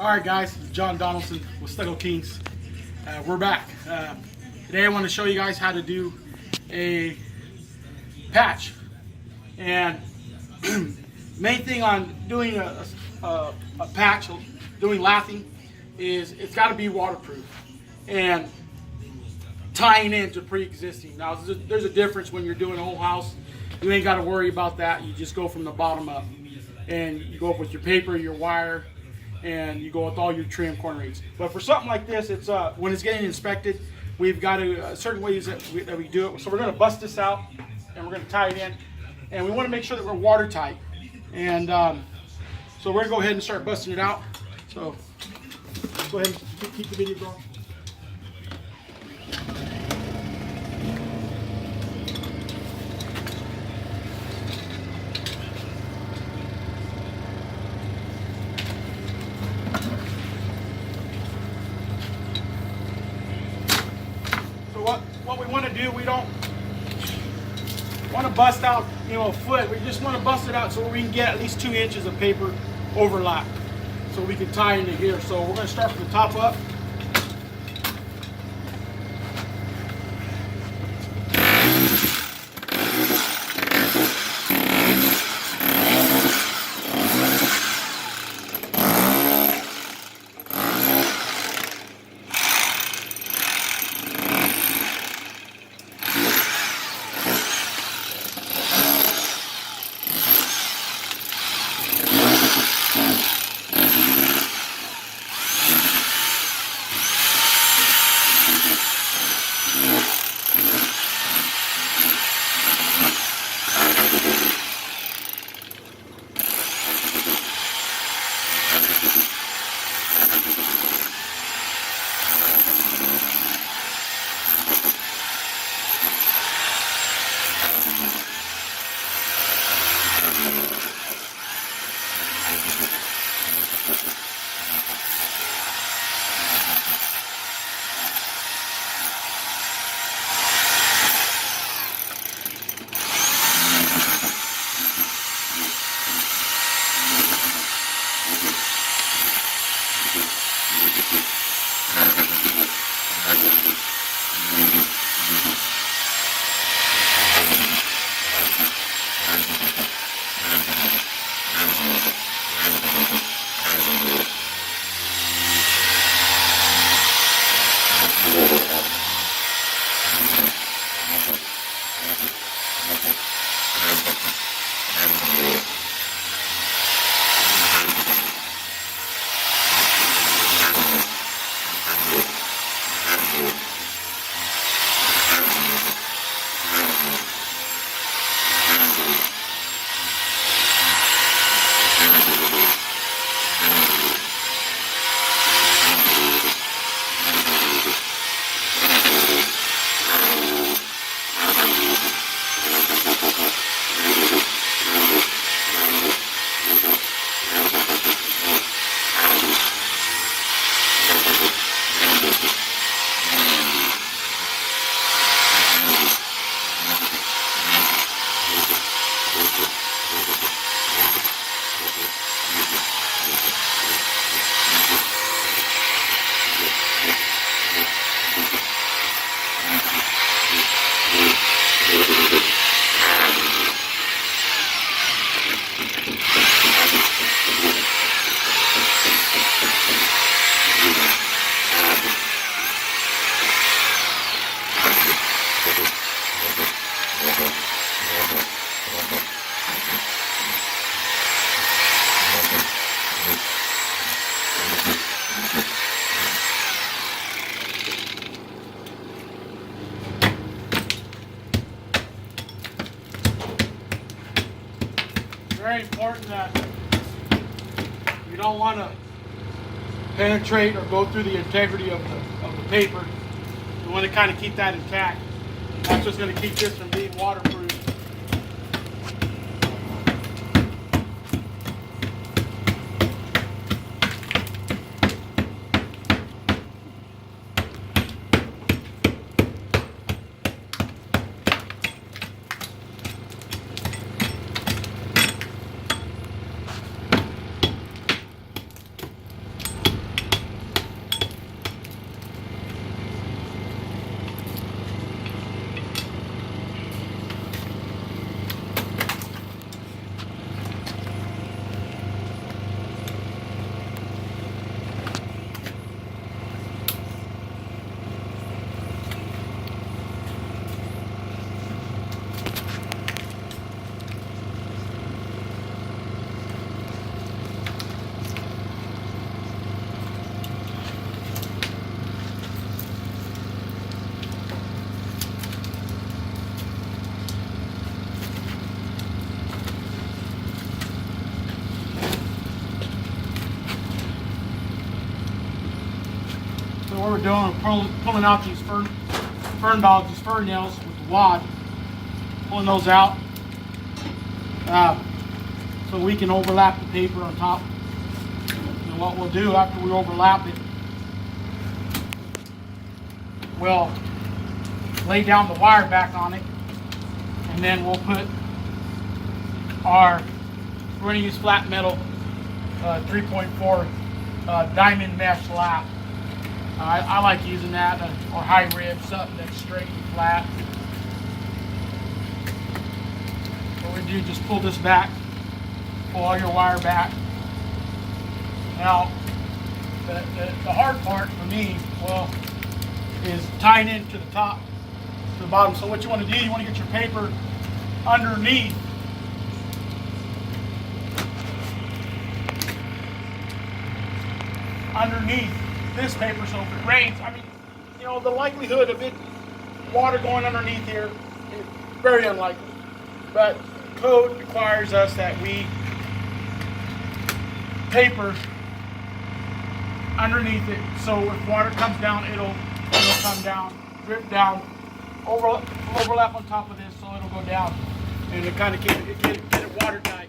All right, guys, it's John Donaldson with Stucco Kings. We're back. Today I want to show you guys how to do a patch. And main thing on doing a patch, doing lathing, is it's got to be waterproof and tying into pre-existing. Now, there's a difference when you're doing a whole house. You ain't got to worry about that. You just go from the bottom up, and you go up with your paper, your wire, and you go with all your trim corner rates. But for something like this, it's when it's getting inspected, we've got certain ways that we do it. So we're going to bust this out, and we're going to tie it in, and we want to make sure that we're watertight. And so we're going to go ahead and start busting it out. So go ahead and keep the video going. What we want to do, we don't want to bust out, a foot. We just want to bust it out so we can get at least 2 inches of paper overlap, so we can tie into here. So we're going to start from the top up. Very important that you don't want to penetrate or go through the integrity of the paper. You want to kind of keep that intact. That's what's going to keep this from being waterproof. So what we're doing, we're pulling out these fern dogs, these fern nails with the wad, pulling those out, so we can overlap the paper on top. And what we'll do after we overlap it, we'll lay down the wire back on it, and then we'll put we're going to use flat metal 3.4 diamond mesh lath. I like using that, or high rib, something that's straight and flat. What we do, just pull this back, pull all your wire back. Now, the hard part for me, well, is tying into the top to the bottom. So what you want to do, you want to get your paper underneath this paper, so if it rains, I mean, you know, the likelihood of water going underneath here is very unlikely. But code requires us that we paper underneath it, so if water comes down, it'll come down, drip down, overlap on top of this, so it'll go down, and it kind of get it watertight.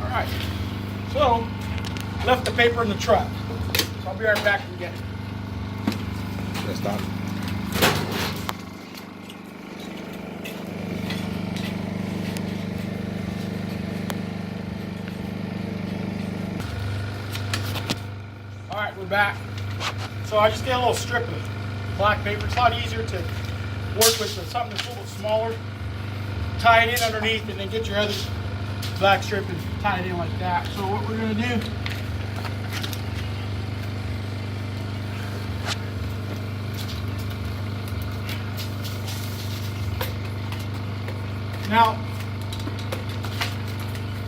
Alright, so left the paper in the truck. So I'll be right back and get it. Let's stop. Alright, we're back. So I just get a little strip of black paper. It's a lot easier to work with something that's a little smaller. Tie it in underneath and then get your other black strip and tie it in like that. So what we're going to do, now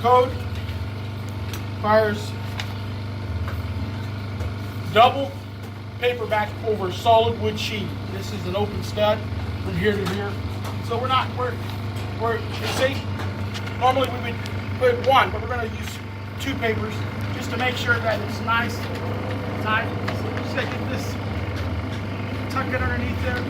code requires double paper back over solid wood sheet. This is an open stud from here to here. So we're see, normally we would put one, but we're going to use two papers just to make sure that it's nice and tight. So we're just going to get this tucked in underneath there.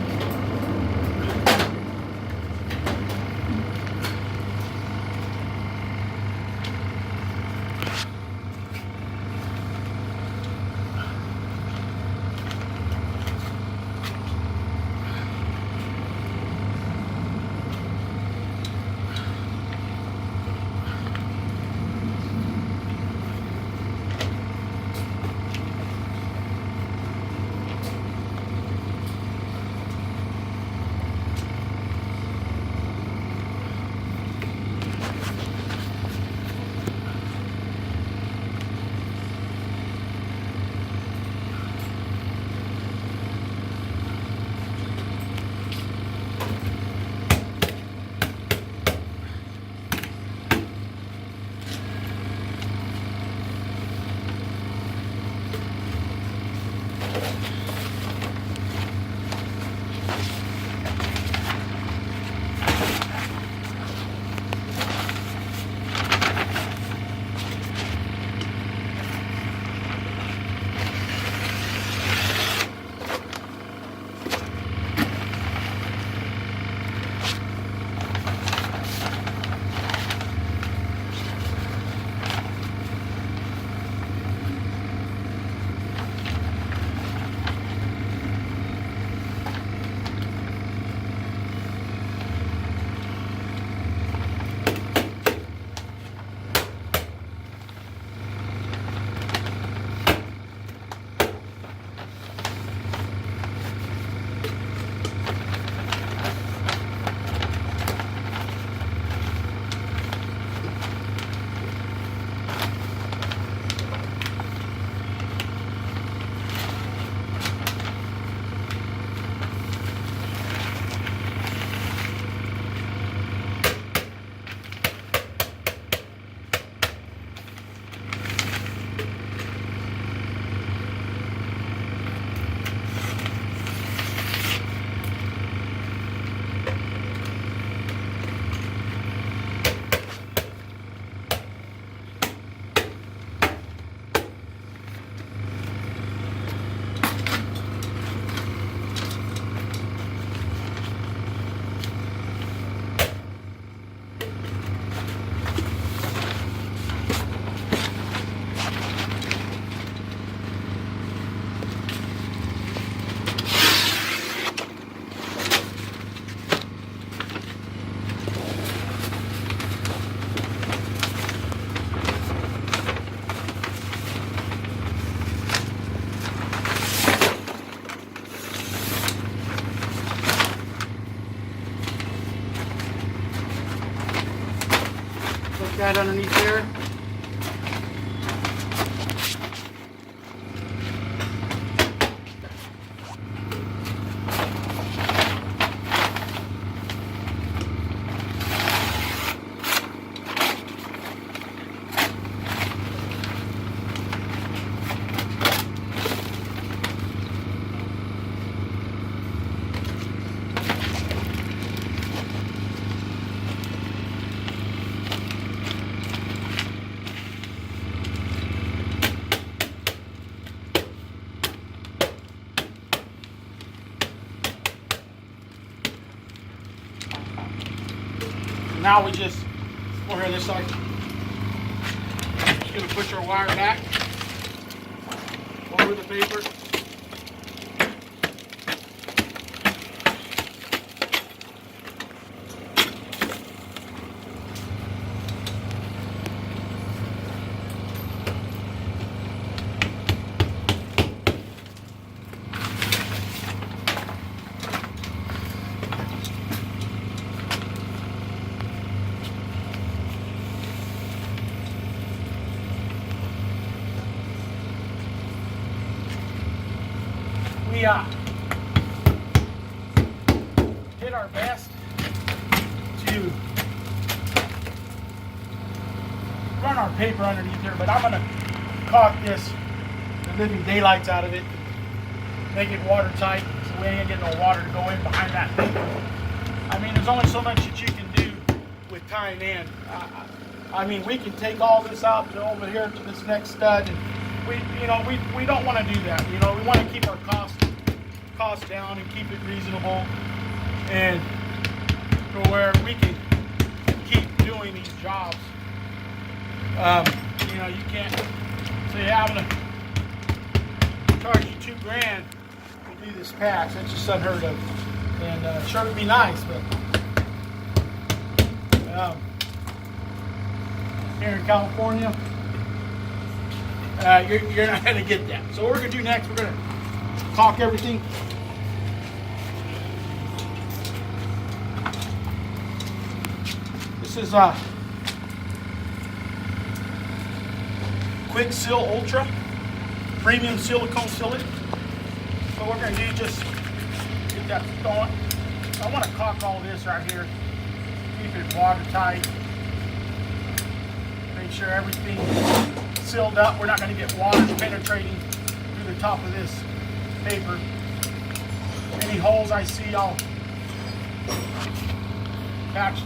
that underneath there. Now we just, over here this side, just gonna push our wire back over the paper. We did our best to run our paper underneath here, but I'm going to caulk this, the living daylights out of it, make it watertight so we ain't getting no water to go in behind that paper. I mean, there's only so much that you can do with tying in. I mean, we can take all this out to over here to this next stud, and we don't want to do that. We want to keep our costs down and keep it reasonable, and to where we can keep doing these jobs. You can't say, yeah, I'm gonna charge you $2,000 to do this patch. That's just unheard of. And sure, it'd be nice, but here in California, you're not going to get that. So what we're going to do next, we're going to caulk everything. This is Quick Seal Ultra Premium Silicone Sealant. So what we're going to do, just get that going. I want to caulk all this right here. Keep it watertight. Make sure everything's sealed up. We're not going to get water penetrating through the top of this paper. Any holes I see, I'll patch.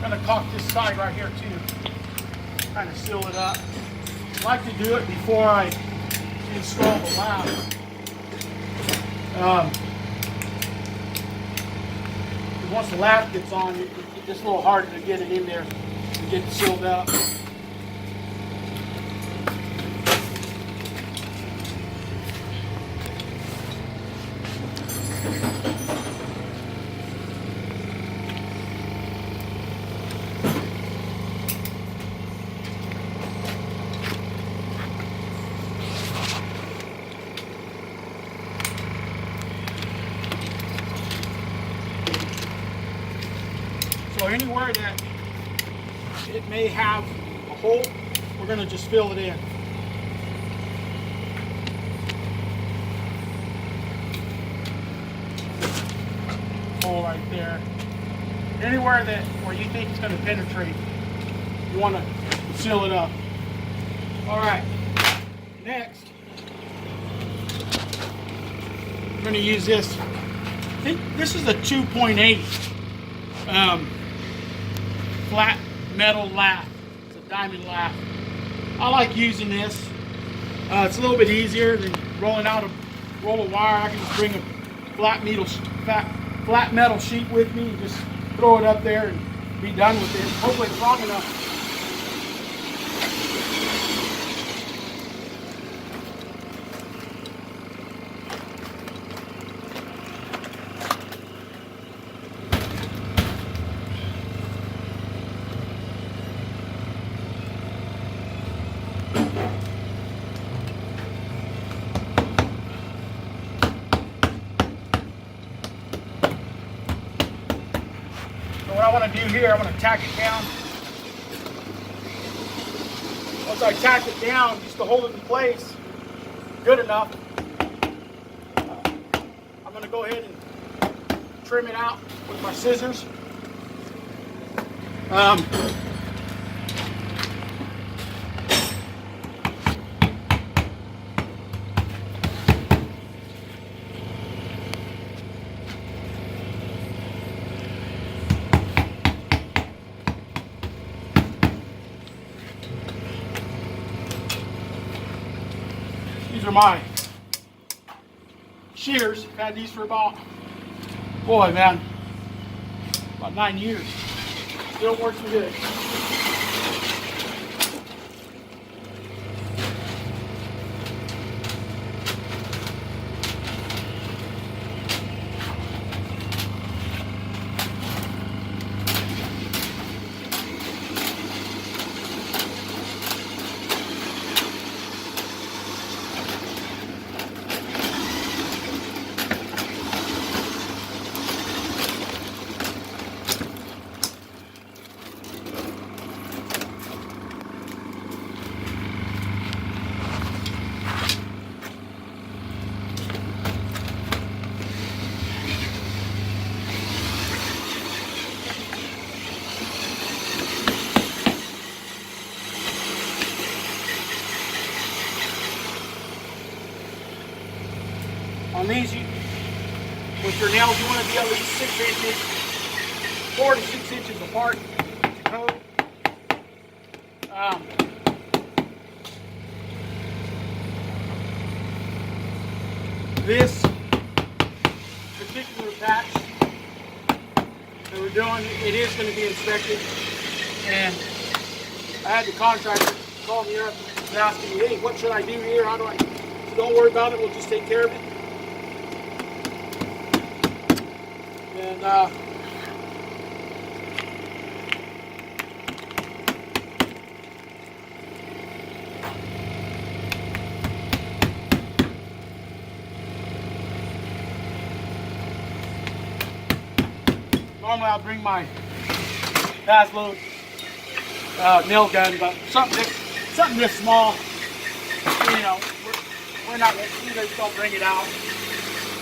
I'm going to caulk this side right here too. Kind of seal it up. I like to do it before I install the lath. Once the lath gets on, it's just a little harder to get it in there and get it sealed up. So anywhere that it may have a hole, we're going to just fill it in. Hole right there. Anywhere where you think it's going to penetrate, you want to seal it up. All right. Next, we're going to use this. I think this is a 2.8. Flat metal lath. It's a diamond lath. I like using this. It's a little bit easier than rolling out a roll of wire. I can just bring a flat metal sheet with me and just throw it up there and be done with it. Hopefully it's long enough. What I want to do here, I want to tack it down once I tack it down just to hold it in place good enough, I'm going to go ahead and trim it out with my scissors. These are my shears. I've had these for about, boy man, about 9 years. Still working good. On these, with your nails, you want to be at least 6 inches, 4 to 6 inches apart to code. This particular patch that we're doing, it is going to be inspected, and I had the contractor call me up and asking me, hey, what should I do here? How do I? So don't worry about it. We'll just take care of it. And normally I'll bring my Hasload nail gun, but something this small, you know, we're not. You guys don't bring it out.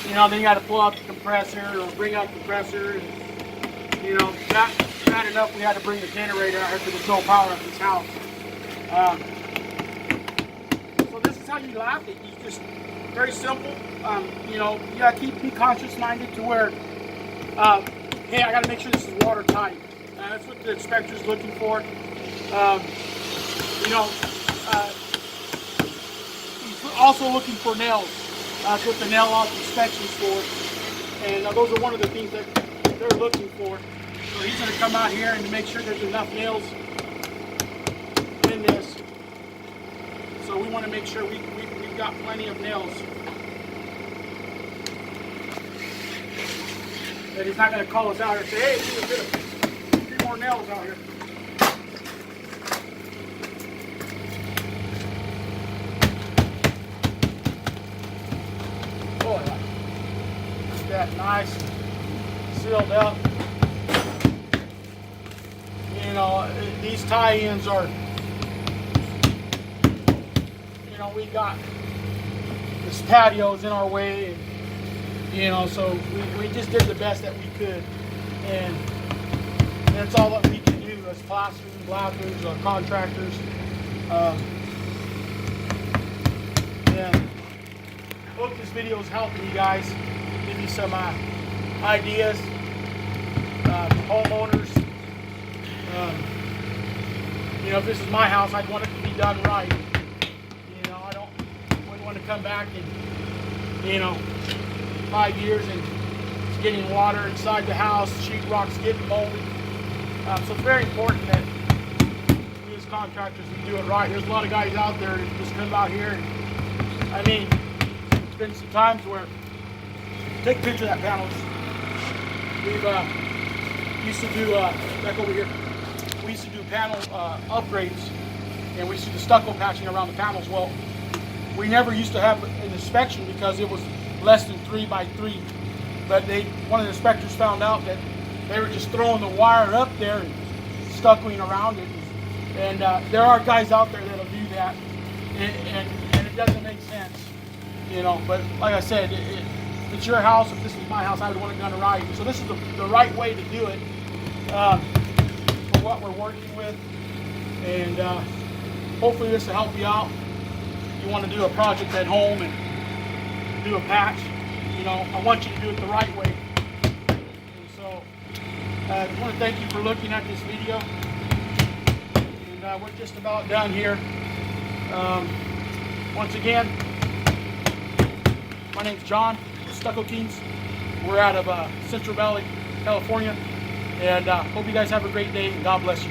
You know, then you got to pull out the compressor or bring out the compressor. And, you know, bad enough we had to bring the generator out here because there's no power at this house. So this is how you lath it. You just very simple. You know, you got to be conscious-minded to where, hey, I got to make sure this is watertight. That's what the inspector's looking for. You know, he's also looking for nails. That's what the nail off inspection's for, and those are one of the things that they're looking for. So he's going to come out here and make sure there's enough nails in this. So we want to make sure we've got plenty of nails. That he's not going to call us out and say, hey, there's a few more nails out here. That nice, sealed up. You know, these tie-ins are, you know, we got this patio's in our way, and, you know, so we just did the best that we could, and that's all that we can do as plasterers, lathers, contractors. Yeah. Hope this video is helping you guys. Give you some ideas, homeowners. You know, if this is my house, I'd want it to be done right. You know, wouldn't want to come back and, you know, 5 years and it's getting water inside the house, sheetrock's getting moldy. So it's very important that we as contractors we do it right. There's a lot of guys out there that just come out here and, I mean, there's been some times where take a picture of that panels. We've used to do, back over here, we used to do panel upgrades, and we used to do stucco patching around the panels. Well, we never used to have an inspection because it was less than 3 by 3. But one of the inspectors found out that they were just throwing the wire up there and stuccoing around it. And there are guys out there that'll do and it doesn't make sense, you know. But like I said, if it's your house, if this was my house, I would want it done right. So this is the right way to do it for what we're working with, and hopefully this will help you out. You want to do a project at home and do a patch, you know, I want you to do it the right way. And so I want to thank you for looking at this video, and we're just about done here. Once again, my name's John, Stucco Kings. We're out of Central Valley, California, and hope you guys have a great day, and God bless you.